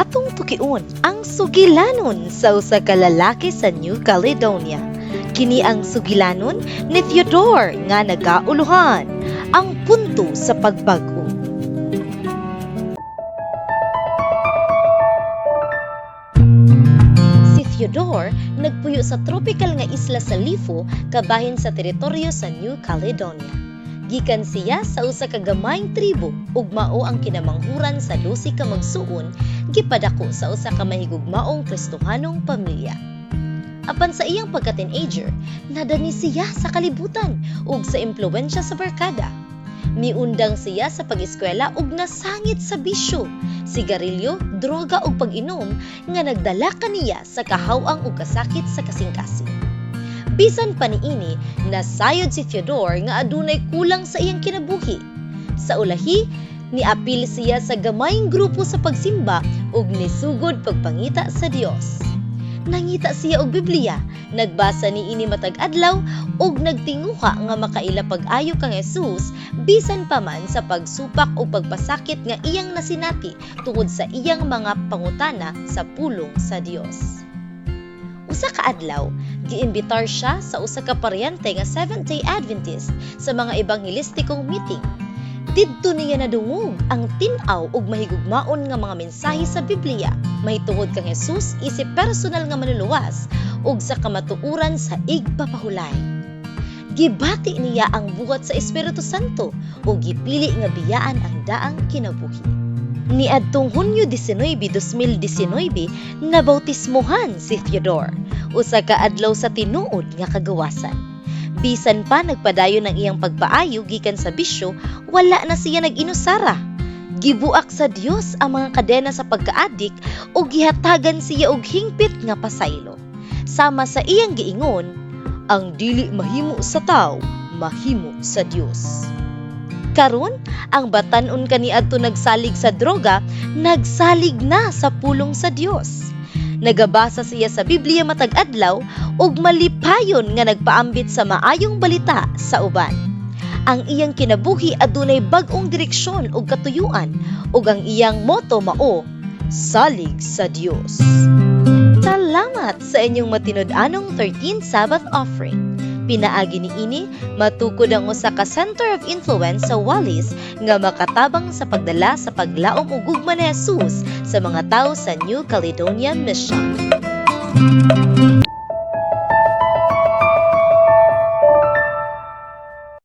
Atong tukion ang sugilanon sa usa ka lalaki sa New Caledonia. Kini ang sugilanon ni Theodore nga nagauluhan ang punto sa pagbag-o. Si Theodore nagpuyo sa tropical nga isla sa Lifo kabahin sa teritoryo sa New Caledonia. Gikan siya sa usa ka gamayng tribo ug mao ang kinamanghuran sa 12 ka magsuon gipadako sa usa ka mahigugmaong Kristohanong pamilya. Apan sa iyang pagka-teenager, nadani siya sa kalibutan ug sa impluwensya sa barkada. Miundang siya sa pag-eskwela ug nasangit sa bisyo, sigarilyo, droga ug pag-inom nga nagdala kaniya sa kahawang ug kasakit sa kasing-kasing. Bisan pa niini, nasayod si Theodore nga adunay kulang sa iyang kinabuhi. Sa ulahi, niapil siya sa gamayng grupo sa pagsimba ug nisugod pagpangita sa Dios. Nangita siya og Biblia, nagbasa niini matag adlaw ug nagtinguha nga makaila pag-ayo kang Jesus bisan pa man sa pagsupak o pagpasakit nga iyang nasinati tungod sa iyang mga pangutana sa pulong sa Dios. Usa ka adlaw, giimbitar siya sa usa ka paryente nga Seventh-day Adventist sa mga ebanghelistikong meeting. Didto niya nadungog ang tin-aw ug mahigugmaon nga mga mensahe sa Biblia mahitungod kang Jesus isip personal nga manluluwas ug sa kamatuoran sa igpapahulay. Gibati niya ang buhat sa Espiritu Santo ug gipili nga biyaan ang daang kinabuhi. Niadtong Hunyo 19, 2019, nabautismohan si Theodore, usa ka adlaw sa tinuod nga kagawasan. Bisan pa nagpadayon ng iyang pagpaayo gikan sa bisyo, wala na siya nag-inusara. Gibuak sa Dios ang mga kadena sa pagkaadik ug gihatagan siya og hingpit nga pasaylo. Sama sa iyang giingon, ang dili mahimo sa tao, mahimo sa Dios. Karon, ang batan-on kaniadto nagsalig sa droga, nagsalig na sa pulong sa Dios. Nagabasa siya sa Biblia matag adlaw ug malipayon nga nagpaambit sa maayong balita sa uban. Ang iyang kinabuhi adunay bag-ong direksyon ug katuyuan ug ang iyang motto mao, salig sa Dios. Salamat sa inyong matinud-anong 13th Sabbath offering. Pinaagi niini matukod ang usa ka center of influence sa Wallis nga makatabang sa pagdala sa paglaom ug gugma ni Jesus sa mga tawo sa New Caledonia Mission.